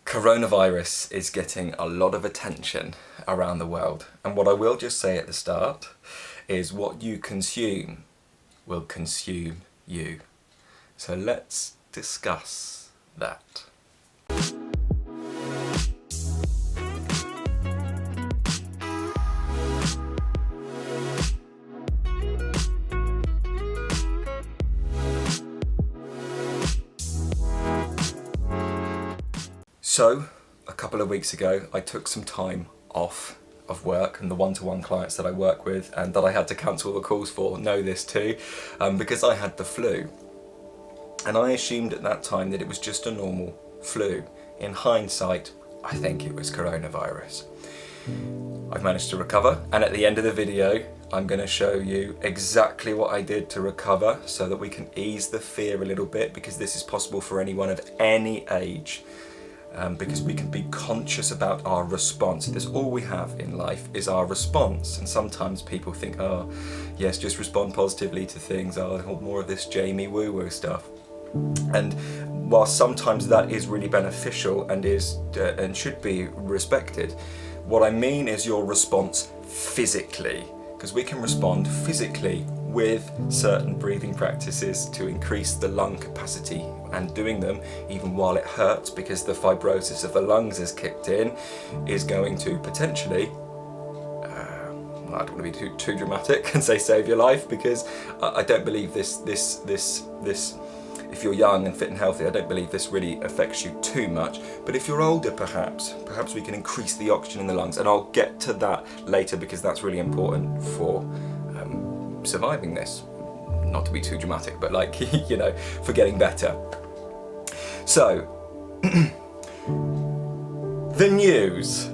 Coronavirus is getting a lot of attention around the world, and what I will just say at the start is what you consume will consume you. So let's discuss that. So, a couple of weeks ago, I took some time off of work, and the one-to-one clients that I work with and that I had to cancel the calls for know this too, because I had the flu. And I assumed at that time that it was just a normal flu. In hindsight, I think it was coronavirus. I've managed to recover, and at the end of the video, I'm going to show you exactly what I did to recover so that we can ease the fear a little bit, because this is possible for anyone of any age. Because we can be conscious about our response. That's all we have in life is our response. And sometimes people think, oh, yes, just respond positively to things. Oh, more of this Jamie woo-woo stuff. And while sometimes that is really beneficial and and should be respected, what I mean is your response physically. Because we can respond physically with certain breathing practices to increase the lung capacity, and doing them even while it hurts because the fibrosis of the lungs has kicked in is going to potentially, I don't want to be too dramatic and say save your life, because I don't believe this, if you're young and fit and healthy, I don't believe this really affects you too much. But if you're older, perhaps we can increase the oxygen in the lungs, and I'll get to that later because that's really important for surviving this. Not to be too dramatic, but like, for getting better. So, the news.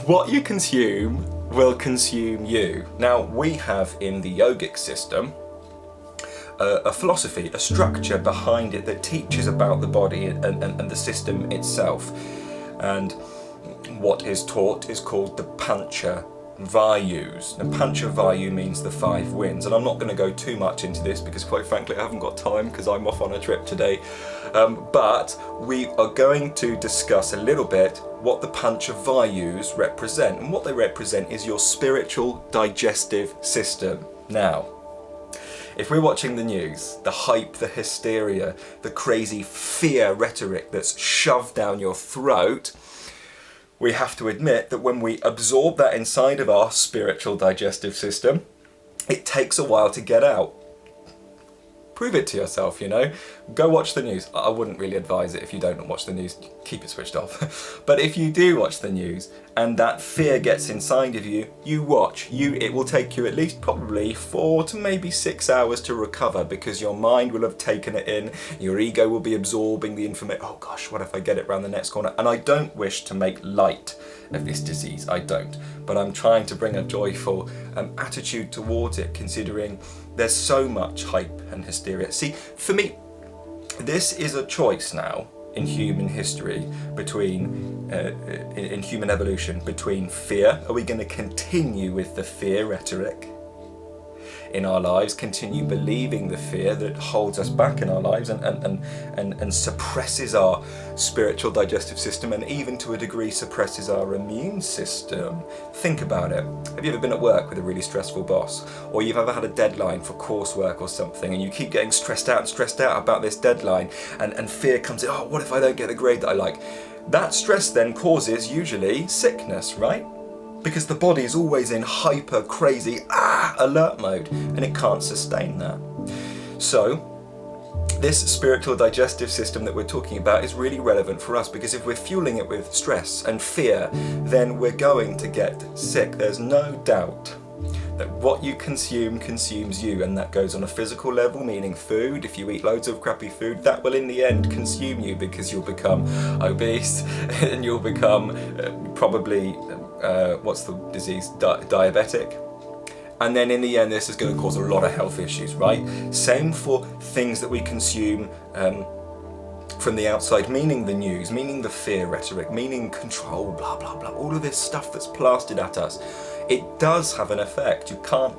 What you consume will consume you. Now, we have in the yogic system a philosophy, a structure behind it that teaches about the body and the system itself. And what is taught is called the Pancha Vayus. And Pancha Vayu means the 5 winds. And I'm not going to go too much into this because, quite frankly, I haven't got time because I'm off on a trip today. But we are going to discuss a little bit what the Pancha Vayus represent. And what they represent is your spiritual digestive system. Now, if we're watching the news, the hype, the hysteria, the crazy fear rhetoric that's shoved down your throat, we have to admit that when we absorb that inside of our spiritual digestive system, it takes a while to get out. Prove it to yourself, Go watch the news. I wouldn't really advise it if you don't watch the news. Keep it switched off. But if you do watch the news and that fear gets inside of you, you watch. It will take you at least probably 4 to maybe 6 hours to recover, because your mind will have taken it in. Your ego will be absorbing the information. Oh gosh, what if I get it round the next corner? And I don't wish to make light of this disease. I don't. But I'm trying to bring a joyful attitude towards it, considering there's so much hype and hysteria. See, for me, this is a choice now in human history between, in human evolution, between fear. Are we going to continue with the fear rhetoric in our lives, continue believing the fear that holds us back in our lives and suppresses our spiritual digestive system, and even to a degree suppresses our immune system? Think about it. Have you ever been at work with a really stressful boss, or you've ever had a deadline for coursework or something, and you keep getting stressed out about this deadline, and fear comes in, oh, what if I don't get the grade that I like? That stress then causes usually sickness, right? Because the body is always in hyper crazy alert mode, and it can't sustain that. So this spiritual digestive system that we're talking about is really relevant for us, because if we're fueling it with stress and fear, then we're going to get sick. There's no doubt that what you consume consumes you, and that goes on a physical level, meaning food. If you eat loads of crappy food, that will in the end consume you, because you'll become obese and you'll become probably what's the disease? Diabetic. And then in the end, this is going to cause a lot of health issues, right? Same for things that we consume from the outside, meaning the news, meaning the fear rhetoric, meaning control, blah, blah, blah, all of this stuff that's plastered at us, it does have an effect.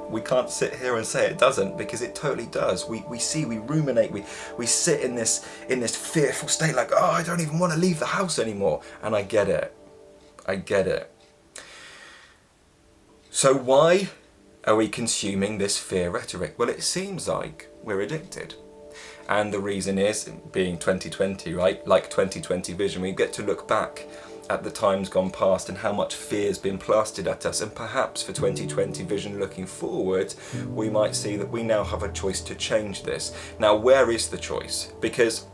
We can't sit here and say it doesn't, because it totally does. We ruminate, we sit in this fearful state, like, oh, I don't even want to leave the house anymore. And I get it. So why are we consuming this fear rhetoric? Well, it seems like we're addicted. And the reason is, being 2020, right? Like 2020 vision, we get to look back at the times gone past and how much fear's been plastered at us. And perhaps for 2020 vision looking forward, we might see that we now have a choice to change this. Now, where is the choice? Because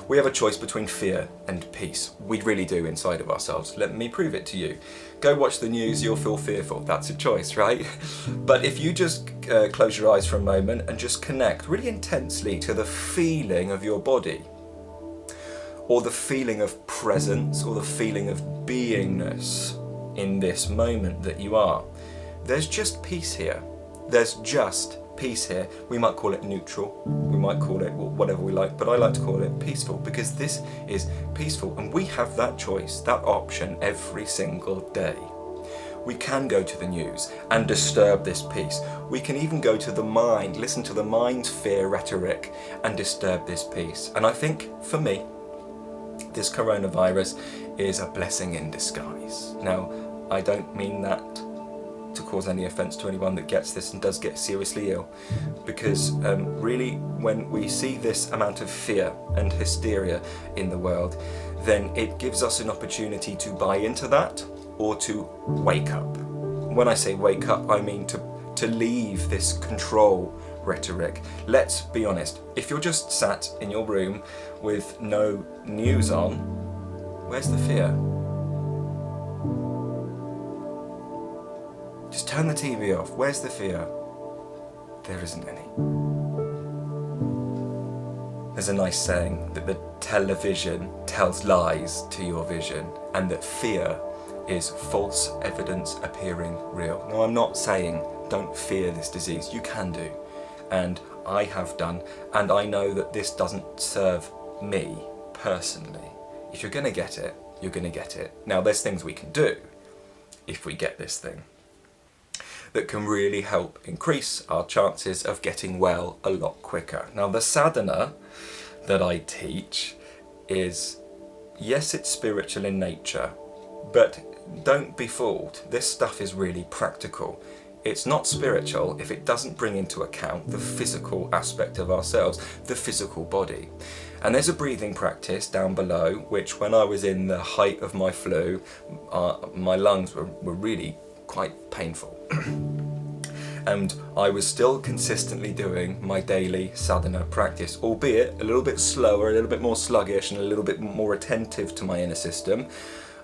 we have a choice between fear and peace. We really do inside of ourselves. Let me prove it to you. Go watch the news, you'll feel fearful. That's a choice, right? But if you just close your eyes for a moment and just connect really intensely to the feeling of your body, or the feeling of presence, or the feeling of beingness in this moment that you are, there's just peace here. There's just peace here. We might call it neutral, we might call it whatever we like, but I like to call it peaceful, because this is peaceful, and we have that choice, that option every single day. We can go to the news and disturb this peace. We can even go to the mind, listen to the mind's fear rhetoric and disturb this peace. And I think, for me, this coronavirus is a blessing in disguise. Now, I don't mean that to cause any offence to anyone that gets this and does get seriously ill, because really, when we see this amount of fear and hysteria in the world, then it gives us an opportunity to buy into that, or to wake up. When I say wake up, I mean to leave this control rhetoric. Let's be honest, if you're just sat in your room with no news on, where's the fear? Just turn the TV off. Where's the fear? There isn't any. There's a nice saying that the television tells lies to your vision, and that fear is false evidence appearing real. Now, I'm not saying don't fear this disease. You can do, and I have done, and I know that this doesn't serve me personally. If you're going to get it, you're going to get it. Now, there's things we can do if we get this thing that can really help increase our chances of getting well a lot quicker. Now, the sadhana that I teach is, yes, it's spiritual in nature, but don't be fooled. This stuff is really practical. It's not spiritual if it doesn't bring into account the physical aspect of ourselves, the physical body. And there's a breathing practice down below, which when I was in the height of my flu, my lungs were really quite painful. And I was still consistently doing my daily sadhana practice, albeit a little bit slower, a little bit more sluggish, and a little bit more attentive to my inner system.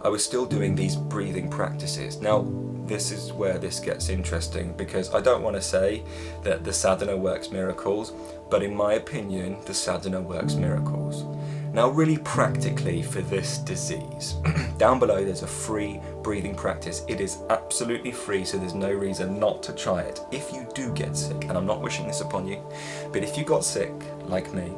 I was still doing these breathing practices. Now, this is where this gets interesting, because I don't want to say that the sadhana works miracles, but in my opinion, the sadhana works miracles. Now, really practically for this disease, down below there's a free breathing practice. It is absolutely free, so there's no reason not to try it. If you do get sick, and I'm not wishing this upon you, but if you got sick, like me,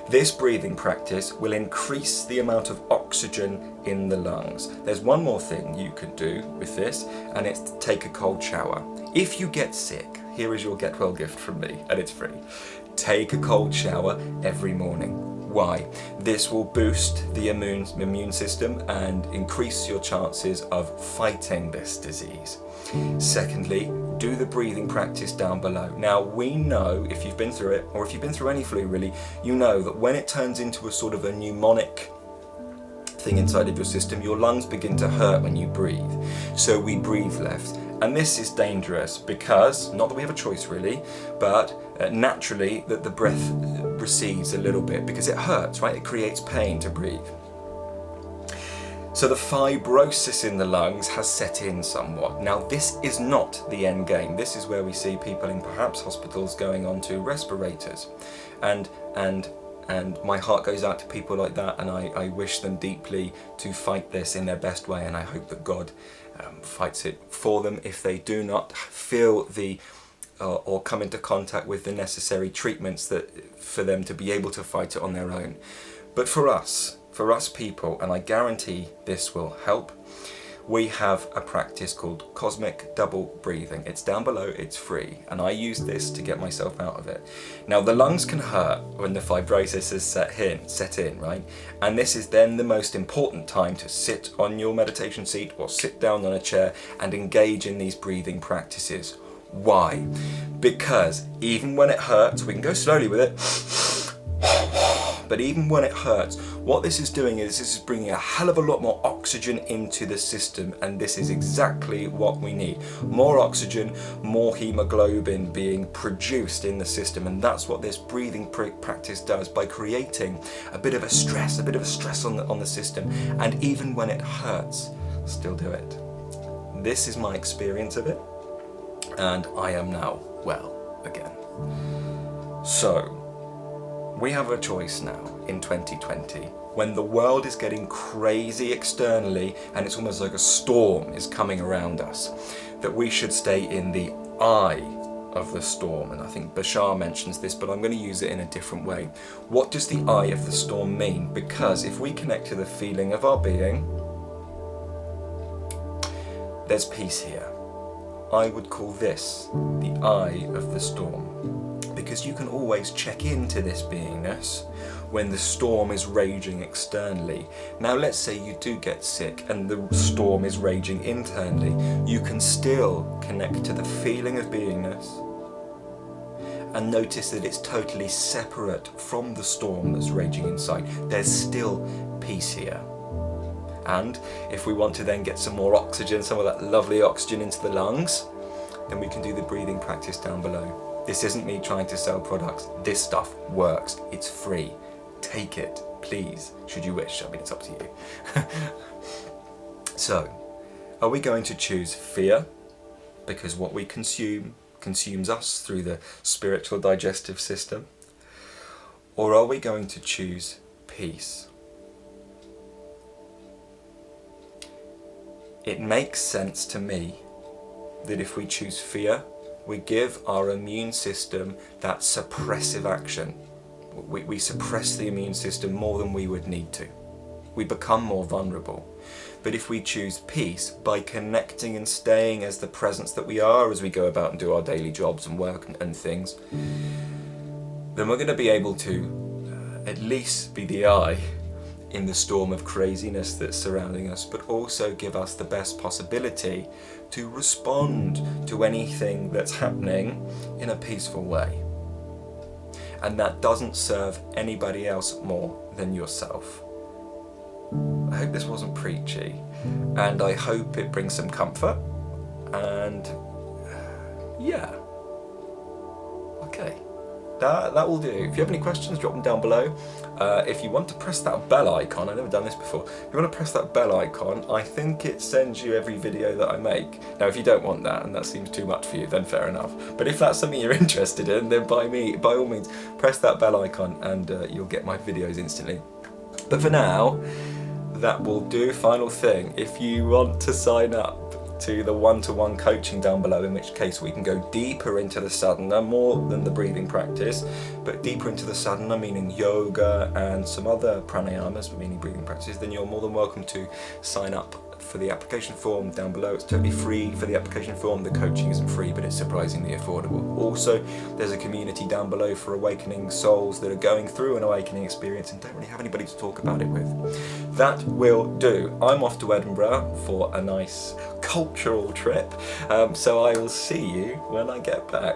this breathing practice will increase the amount of oxygen in the lungs. There's one more thing you can do with this, and it's to take a cold shower. If you get sick, here is your get well gift from me, and it's free. Take a cold shower every morning. Why? This will boost the immune system and increase your chances of fighting this disease. Secondly, do the breathing practice down below. Now, we know, if you've been through it, or if you've been through any flu really, you know that when it turns into a sort of a pneumonic thing inside of your system, your lungs begin to hurt when you breathe. So we breathe left. And this is dangerous because, not that we have a choice really, but naturally that the breath recedes a little bit because it hurts, right? It creates pain to breathe. So the fibrosis in the lungs has set in somewhat. Now, this is not the end game. This is where we see people in perhaps hospitals going on to respirators. And my heart goes out to people like that, and I wish them deeply to fight this in their best way, and I hope that God fights it for them if they do not feel the or come into contact with the necessary treatments that for them to be able to fight it on their own. But for us people, and I guarantee this will help, we have a practice called cosmic double breathing. It's down below, it's free, and I use this to get myself out of it. Now the lungs can hurt when the fibrosis is set in, right? And this is then the most important time to sit on your meditation seat or sit down on a chair and engage in these breathing practices. Why? Because even when it hurts, we can go slowly with it, but even when it hurts, what this is doing is this is bringing a hell of a lot more oxygen into the system, and this is exactly what we need. More oxygen, more hemoglobin being produced in the system, and that's what this breathing practice does by creating a bit of a stress on the system. And even when it hurts, still do it. This is my experience of it, and I am now well again. So we have a choice now in 2020, when the world is getting crazy externally and it's almost like a storm is coming around us, that we should stay in the eye of the storm. And I think Bashar mentions this, but I'm going to use it in a different way. What does the eye of the storm mean? Because if we connect to the feeling of our being, there's peace here. I would call this the eye of the storm, because you can always check into this beingness when the storm is raging externally. Now let's say you do get sick and the storm is raging internally, you can still connect to the feeling of beingness and notice that it's totally separate from the storm that's raging inside. There's still peace here. And if we want to then get some more oxygen, some of that lovely oxygen into the lungs, then we can do the breathing practice down below. This isn't me trying to sell products. This stuff works. It's free. Take it, please, should you wish. I mean, it's up to you. So, are we going to choose fear because what we consume consumes us through the spiritual digestive system? Or are we going to choose peace? It makes sense to me that if we choose fear, we give our immune system that suppressive action. We suppress the immune system more than we would need to. We become more vulnerable. But if we choose peace, by connecting and staying as the presence that we are as we go about and do our daily jobs and work and things, then we're going to be able to at least be the eye in the storm of craziness that's surrounding us, but also give us the best possibility to respond to anything that's happening in a peaceful way. And that doesn't serve anybody else more than yourself. I hope this wasn't preachy, and I hope it brings some comfort, and yeah, okay. That will do. If you have any questions, drop them down below. If you want to press that bell icon, I've never done this before, if you want to press that bell icon, I think it sends you every video that I make. Now if you don't want that and that seems too much for you, then fair enough. But if that's something you're interested in, then by all means, press that bell icon and you'll get my videos instantly. But for now, that will do. Final thing, if you want to sign up to the one-to-one coaching down below, in which case we can go deeper into the sadhana, more than the breathing practice, but deeper into the sadhana, meaning yoga and some other pranayamas, meaning breathing practices, then you're more than welcome to sign up for the application form down below. It's totally free for the application form. The coaching isn't free, but it's surprisingly affordable. Also, there's a community down below for awakening souls that are going through an awakening experience and don't really have anybody to talk about it with. That will do. I'm off to Edinburgh for a nice cultural trip, so I will see you when I get back.